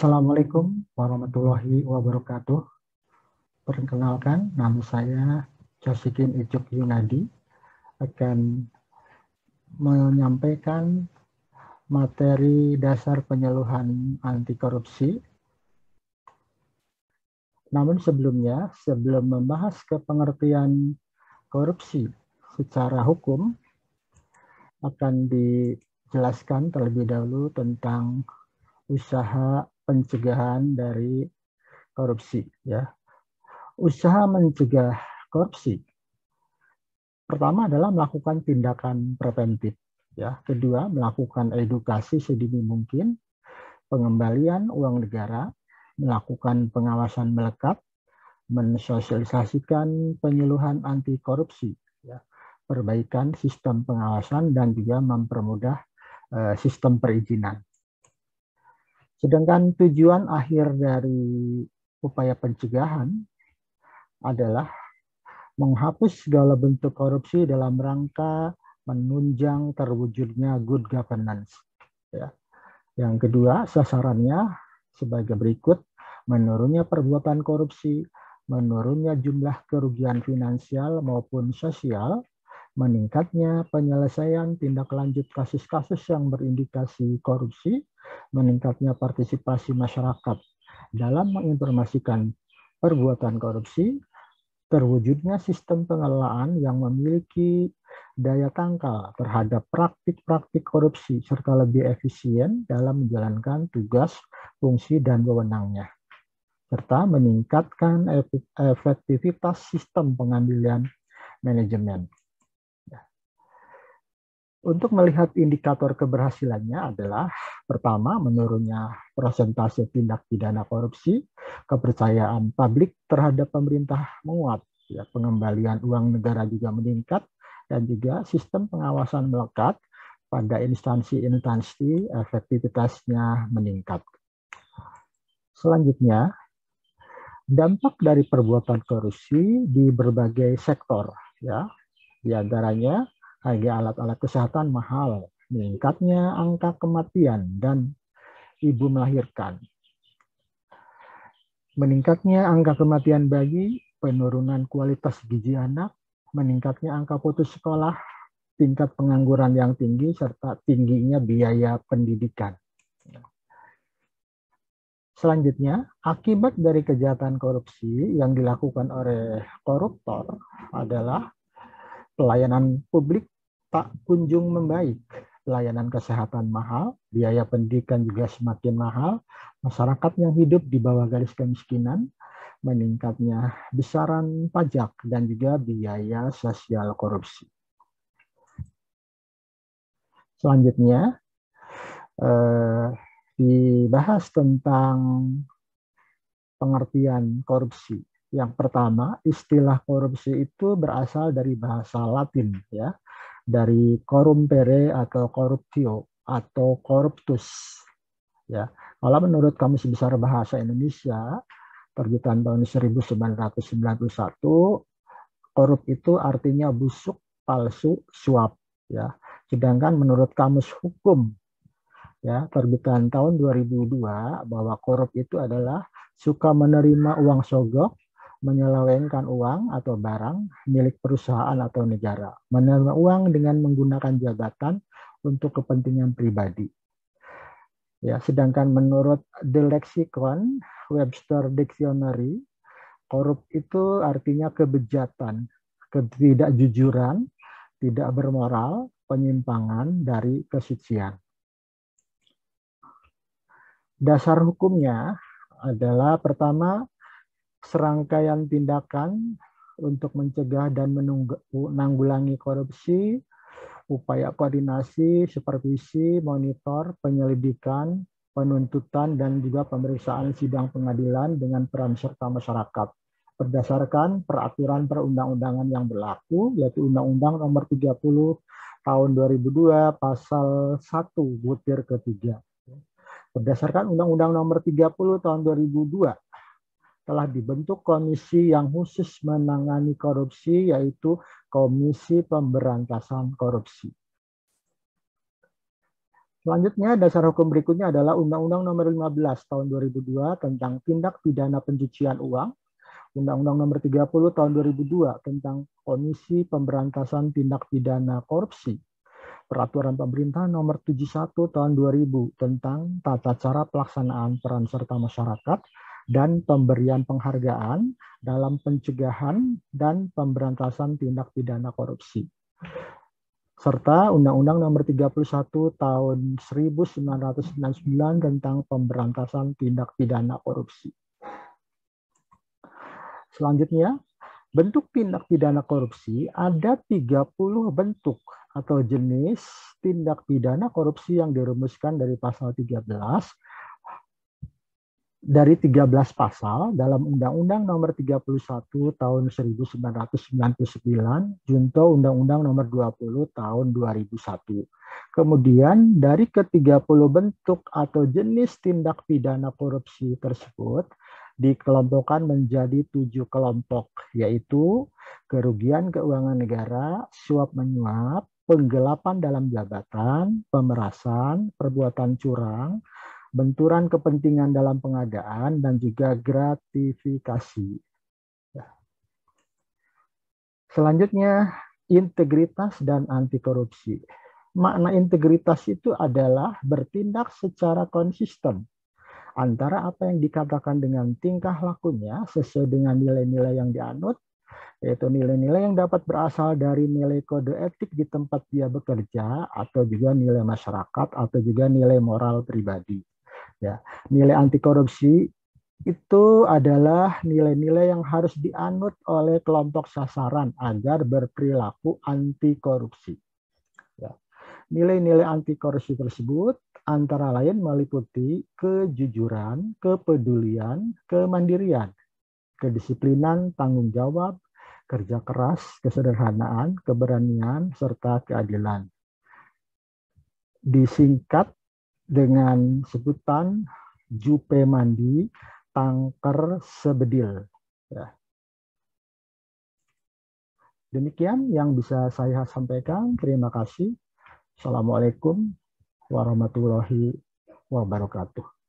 Assalamualaikum warahmatullahi wabarakatuh. Perkenalkan, nama saya Jasikin Icuk Yunadi akan menyampaikan materi dasar penyuluhan anti korupsi. Namun sebelumnya, sebelum membahas ke pengertian korupsi secara hukum, akan dijelaskan terlebih dahulu tentang usaha pencegahan dari korupsi, ya. Usaha mencegah korupsi pertama adalah melakukan tindakan preventif, ya. Kedua, melakukan edukasi sedini mungkin, pengembalian uang negara, melakukan pengawasan melekat, mensosialisasikan penyuluhan anti korupsi, ya. Perbaikan sistem pengawasan dan juga mempermudah sistem perizinan. Sedangkan tujuan akhir dari upaya pencegahan adalah menghapus segala bentuk korupsi dalam rangka menunjang terwujudnya good governance. Ya. Yang kedua, sasarannya sebagai berikut: menurunnya perbuatan korupsi, menurunnya jumlah kerugian finansial maupun sosial, meningkatnya penyelesaian tindak lanjut kasus-kasus yang berindikasi korupsi, meningkatnya partisipasi masyarakat dalam menginformasikan perbuatan korupsi, terwujudnya sistem pengelolaan yang memiliki daya tangkal terhadap praktik-praktik korupsi serta lebih efisien dalam menjalankan tugas, fungsi, dan wewenangnya, serta meningkatkan efektivitas sistem pengambilan manajemen. Untuk melihat indikator keberhasilannya adalah pertama, menurunnya persentase tindak pidana korupsi, kepercayaan publik terhadap pemerintah menguat, ya, pengembalian uang negara juga meningkat, dan juga sistem pengawasan melekat pada instansi-instansi, efektivitasnya meningkat. Selanjutnya, dampak dari perbuatan korupsi di berbagai sektor, ya, di antaranya harga alat-alat kesehatan mahal, meningkatnya angka kematian dan ibu melahirkan, meningkatnya angka kematian bayi, penurunan kualitas gizi anak, meningkatnya angka putus sekolah, tingkat pengangguran yang tinggi, serta tingginya biaya pendidikan. Selanjutnya, akibat dari kejahatan korupsi yang dilakukan oleh koruptor adalah pelayanan publik tak kunjung membaik, pelayanan kesehatan mahal, biaya pendidikan juga semakin mahal, masyarakat yang hidup di bawah garis kemiskinan, meningkatnya besaran pajak, dan juga biaya sosial korupsi. Selanjutnya, dibahas tentang pengertian korupsi. Yang pertama, istilah korupsi itu berasal dari bahasa Latin, ya, dari corrumpere atau corruptio atau corruptus. Ya, kalau menurut Kamus Besar Bahasa Indonesia terbitan tahun 1991, korup itu artinya busuk, palsu, suap. Ya, sedangkan menurut Kamus Hukum, ya, terbitan tahun 2002, bahwa korup itu adalah suka menerima uang sogok, menyelewengkan uang atau barang milik perusahaan atau negara, menerima uang dengan menggunakan jabatan untuk kepentingan pribadi. Ya, sedangkan menurut The Lexicon Webster Dictionary, korup itu artinya kebejatan, ketidakjujuran, tidak bermoral, penyimpangan dari kesucian. Dasar hukumnya adalah pertama, serangkaian tindakan untuk mencegah dan menanggulangi korupsi, upaya koordinasi, supervisi, monitor, penyelidikan, penuntutan, dan juga pemeriksaan sidang pengadilan dengan peran serta masyarakat berdasarkan peraturan perundang-undangan yang berlaku, yaitu Undang-Undang Nomor 30 Tahun 2002 Pasal 1 Butir ketiga. Berdasarkan Undang-Undang Nomor 30 Tahun 2002, telah dibentuk komisi yang khusus menangani korupsi, yaitu Komisi Pemberantasan Korupsi. Selanjutnya, dasar hukum berikutnya adalah Undang-Undang Nomor 15 Tahun 2002 tentang Tindak Pidana Pencucian Uang, Undang-Undang Nomor 30 Tahun 2002 tentang Komisi Pemberantasan Tindak Pidana Korupsi, Peraturan Pemerintah Nomor 71 Tahun 2000 tentang tata cara pelaksanaan peran serta masyarakat dan pemberian penghargaan dalam pencegahan dan pemberantasan tindak pidana korupsi, serta Undang-Undang Nomor 31 Tahun 1999 tentang pemberantasan tindak pidana korupsi. Selanjutnya, bentuk tindak pidana korupsi ada 30 bentuk atau jenis tindak pidana korupsi yang dirumuskan dari pasal 13 dari 13 pasal dalam Undang-Undang Nomor 31 Tahun 1999, junto Undang-Undang Nomor 20 Tahun 2001. Kemudian dari ke-30 bentuk atau jenis tindak pidana korupsi tersebut dikelompokkan menjadi 7 kelompok, yaitu kerugian keuangan negara, suap menyuap, penggelapan dalam jabatan, pemerasan, perbuatan curang, benturan kepentingan dalam pengadaan, dan juga gratifikasi. Selanjutnya, integritas dan anti korupsi. Makna integritas itu adalah bertindak secara konsisten antara apa yang dikatakan dengan tingkah lakunya sesuai dengan nilai-nilai yang dianut, yaitu nilai-nilai yang dapat berasal dari nilai kode etik di tempat dia bekerja, atau juga nilai masyarakat, atau juga nilai moral pribadi. Ya, nilai anti korupsi itu adalah nilai-nilai yang harus dianut oleh kelompok sasaran agar berperilaku anti korupsi. Ya. Nilai-nilai anti korupsi tersebut antara lain meliputi kejujuran, kepedulian, kemandirian, kedisiplinan, tanggung jawab, kerja keras, kesederhanaan, keberanian, serta keadilan. Disingkat dengan sebutan Jupe Mandi Tangker Sebedil. Ya. Demikian yang bisa saya sampaikan. Terima kasih. Assalamualaikum warahmatullahi wabarakatuh.